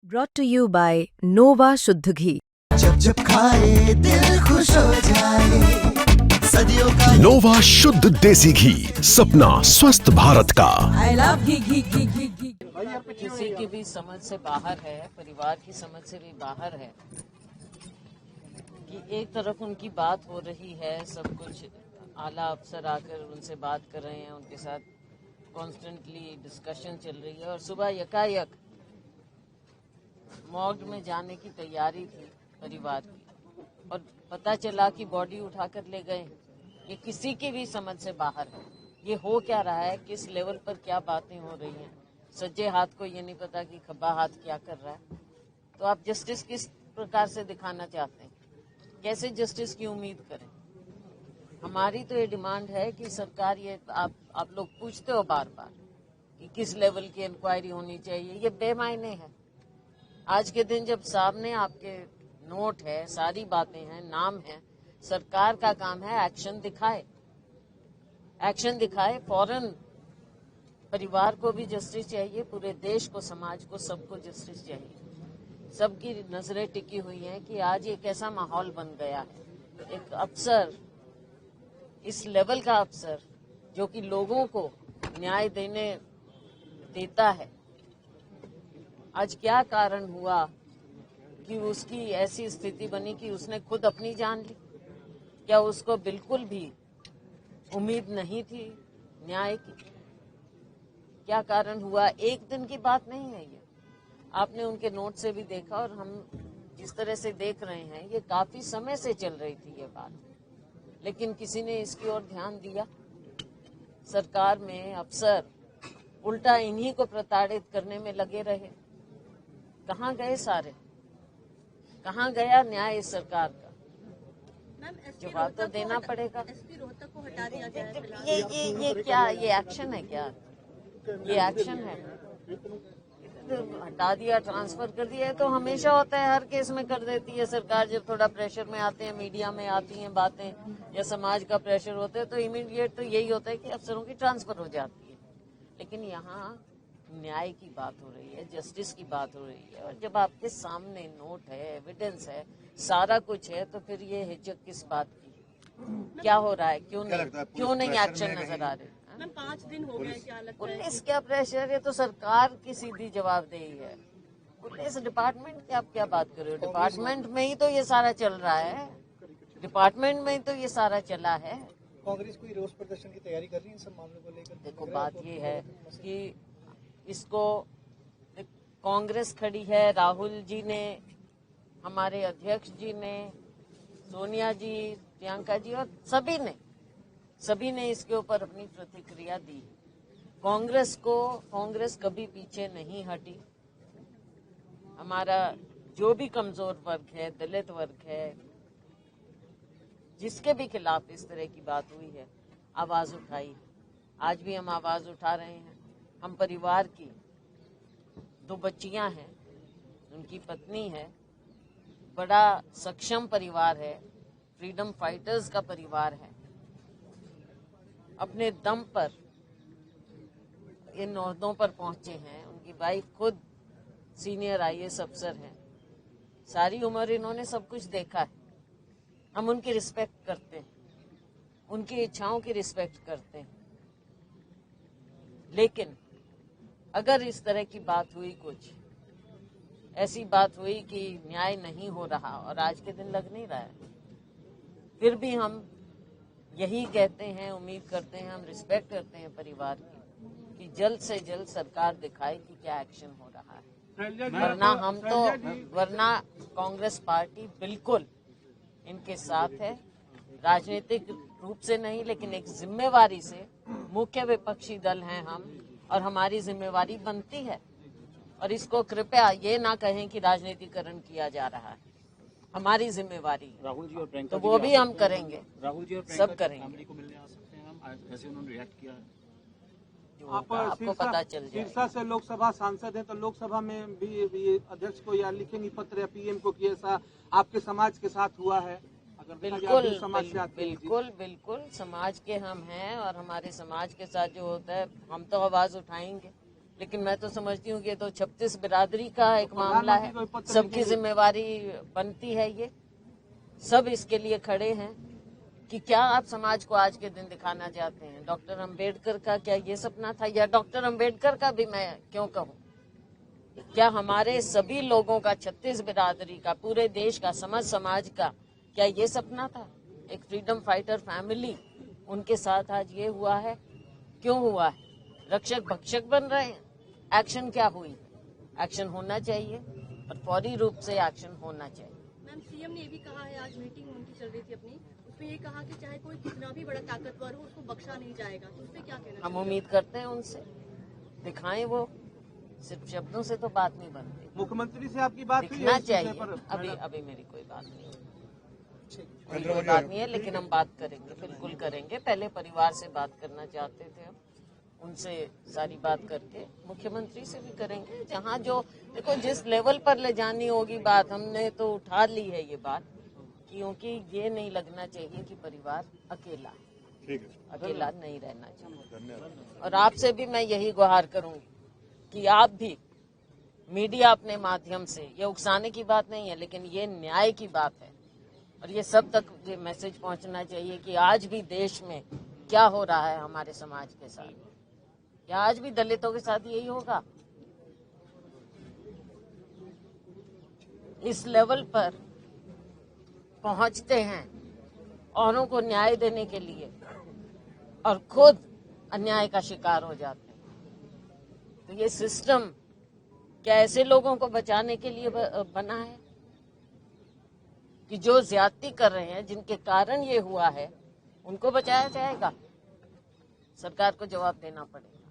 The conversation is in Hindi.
Brought to you by Nova शुद्ध घी। जब जब खाए दिल खुश हो जाए, सदियों का नोवा शुद्ध देसी घी, सपना स्वस्थ भारत का। I love घी। किसी की भी समझ से बाहर है, परिवार की समझ से भी बाहर है कि एक तरफ उनकी बात हो रही है, सब कुछ आला अफसर आकर उनसे बात कर रहे हैं, उनके साथ कॉन्स्टेंटली डिस्कशन चल रही है और सुबह यकायक मॉर्ग में जाने की तैयारी थी परिवार की और पता चला कि बॉडी उठाकर ले गए। ये किसी की भी समझ से बाहर है। ये हो क्या रहा है, किस लेवल पर क्या बातें हो रही हैं। सज्जे हाथ को ये नहीं पता कि खब्बा हाथ क्या कर रहा है। तो आप जस्टिस किस प्रकार से दिखाना चाहते हैं, कैसे जस्टिस की उम्मीद करें। हमारी तो ये डिमांड है कि सरकार, ये आप लोग पूछते हो बार बार कि किस लेवल की इंक्वायरी होनी चाहिए, ये बेमायने है। आज के दिन जब सामने आपके नोट है, सारी बातें हैं, नाम है, सरकार का काम है एक्शन दिखाए, एक्शन दिखाए फौरन। परिवार को भी जस्टिस चाहिए, पूरे देश को, समाज को, सबको जस्टिस चाहिए। सबकी नजरें टिकी हुई हैं कि आज एक ऐसा माहौल बन गया है, एक अफसर, इस लेवल का अफसर जो कि लोगों को न्याय देता है, आज क्या कारण हुआ कि उसकी ऐसी स्थिति बनी कि उसने खुद अपनी जान ली। क्या उसको बिल्कुल भी उम्मीद नहीं थी न्याय की? क्या कारण हुआ? एक दिन की बात नहीं है ये। आपने उनके नोट से भी देखा और हम जिस तरह से देख रहे हैं, ये काफी समय से चल रही थी ये बात, लेकिन किसी ने इसकी ओर ध्यान दिया? सरकार में अफसर उल्टा इन्हीं को प्रताड़ित करने में लगे रहे। कहाँ गए सारे? कहाँ गया न्याय इस सरकार का? जवाब तो देना पड़ेगा। एसपी रोहतक को हटा दिया गया है। ये क्या, ये एक्शन है क्या? ये एक्शन है? हटा दिया, ट्रांसफर कर दिया, तो हमेशा होता है, हर केस में कर देती है सरकार। जब थोड़ा प्रेशर में आते हैं, मीडिया में आती हैं बातें या समाज का प्रेशर होता है, तो इमीडिएट तो यही होता है कि अफसरों की ट्रांसफर हो जाती है। लेकिन यहाँ न्याय की बात हो रही है, जस्टिस की बात हो रही है, और जब आपके सामने नोट है, एविडेंस है, सारा कुछ है, तो फिर ये हिचक किस बात की? क्या हो रहा है? क्यों नहीं एक्शन नजर आ रहे? मैम 5 दिन हो गए, क्या लगता है? पुलिस क्या प्रेशर? ये तो सरकार की सीधी जवाबदेही है। पुलिस डिपार्टमेंट की आप क्या बात कर रहे हो? डिपार्टमेंट में ही तो ये सारा चल रहा है, डिपार्टमेंट में ही तो ये सारा चला है। कांग्रेस कोई रोष प्रदर्शन की तैयारी कर रही है इन सब मामलों को लेकर? देखो, बात ये है कि इसको कांग्रेस खड़ी है, राहुल जी ने, हमारे अध्यक्ष जी ने, सोनिया जी, प्रियंका जी और सभी ने इसके ऊपर अपनी प्रतिक्रिया दी। कांग्रेस कभी पीछे नहीं हटी। हमारा जो भी कमजोर वर्ग है, दलित वर्ग है, जिसके भी खिलाफ इस तरह की बात हुई है, आवाज उठाई। आज भी हम आवाज उठा रहे हैं। हम परिवार की 2 बच्चियां हैं, उनकी पत्नी है, बड़ा सक्षम परिवार है, फ्रीडम फाइटर्स का परिवार है। अपने दम पर इन ओहदों पर पहुंचे हैं। उनकी वाइफ खुद सीनियर आईएएस अफसर हैं। सारी उम्र इन्होंने सब कुछ देखा है। हम उनकी रिस्पेक्ट करते हैं, उनकी इच्छाओं की रिस्पेक्ट करते हैं। लेकिन अगर इस तरह की बात हुई, कुछ ऐसी बात हुई कि न्याय नहीं हो रहा, और आज के दिन लग नहीं रहा है, फिर भी हम यही कहते हैं, उम्मीद करते हैं, हम रिस्पेक्ट करते हैं परिवार की, कि जल्द से जल्द सरकार दिखाए कि क्या एक्शन हो रहा है। वरना कांग्रेस पार्टी बिल्कुल इनके साथ है, राजनीतिक रूप से नहीं, लेकिन एक जिम्मेवारी से। मुख्य विपक्षी दल हैं हम, और हमारी जिम्मेवारी बनती है। और इसको कृपया ये ना कहें कि राजनीतिकरण किया जा रहा है। हमारी जिम्मेवारी राहुल जी और प्रियंका तो वो भी हम करेंगे, राहुल जी और सब करेंगे। फैमिली को मिलने आ सकते हैं हम, ऐसे उन्होंने रिएक्ट किया है। आपको पता चल जाए। सिरसा से लोकसभा सांसद है, तो लोकसभा में भी अध्यक्ष को या लिखेंगी पत्र या पीएम को कि ऐसा आपके समाज के साथ हुआ है? बिल्कुल समाज के हम हैं, और हमारे समाज के साथ जो होता है हम तो आवाज उठाएंगे। लेकिन मैं तो समझती हूँ कि ये तो 36 बिरादरी का एक मामला है, सबकी जिम्मेवारी बनती है। ये सब इसके लिए खड़े हैं कि क्या आप समाज को आज के दिन दिखाना चाहते हैं। डॉक्टर अंबेडकर का क्या ये सपना था, या डॉक्टर अंबेडकर का भी मैं क्यों कहूँ, क्या हमारे सभी लोगों का, 36 बिरादरी का, पूरे देश का, समाज का क्या ये सपना था। एक फ्रीडम फाइटर फैमिली, उनके साथ आज ये हुआ है। क्यों हुआ है? रक्षक भक्षक बन रहे हैं। एक्शन क्या हुई? एक्शन होना चाहिए और फौरी रूप से एक्शन होना चाहिए। मैम, सीएम ने ये भी कहा है, आज मीटिंग उनकी चल रही थी अपनी, उसमें ये कहा कि चाहे कोई कितना भी बड़ा ताकतवर हो, उसको बख्शा नहीं जाएगा। तो उस पर क्या कहना? हम उम्मीद करते हैं उनसे दिखाएं, वो सिर्फ शब्दों से तो बात नहीं बनती। मुख्यमंत्री से आपकी बात हुई दिखना है इस विषय चाहिए। पर? अभी मेरी कोई बात नहीं है, कोई बात नहीं है, लेकिन हम बात करेंगे, बिल्कुल करेंगे। पहले परिवार से बात करना चाहते थे हम, उनसे सारी बात करके मुख्यमंत्री से भी करेंगे। जहाँ जो देखो, जिस लेवल पर ले जानी होगी बात, हमने तो उठा ली है ये बात, क्योंकि ये नहीं लगना चाहिए कि परिवार अकेला है, अकेला नहीं रहना चाहिए। और आपसे भी मैं यही गुहार करूंगी कि आप भी मीडिया अपने माध्यम से, ये उकसाने की बात नहीं है, लेकिन ये न्याय की बात है और ये सब तक ये मैसेज पहुंचना चाहिए कि आज भी देश में क्या हो रहा है हमारे समाज के साथ। क्या आज भी दलितों के साथ यही होगा? इस लेवल पर पहुंचते हैं औरों को न्याय देने के लिए और खुद अन्याय का शिकार हो जाते हैं। तो ये सिस्टम क्या ऐसे लोगों को बचाने के लिए बना है कि जो ज्यादती कर रहे हैं, जिनके कारण ये हुआ है, उनको बचाया जाएगा? सरकार को जवाब देना पड़ेगा।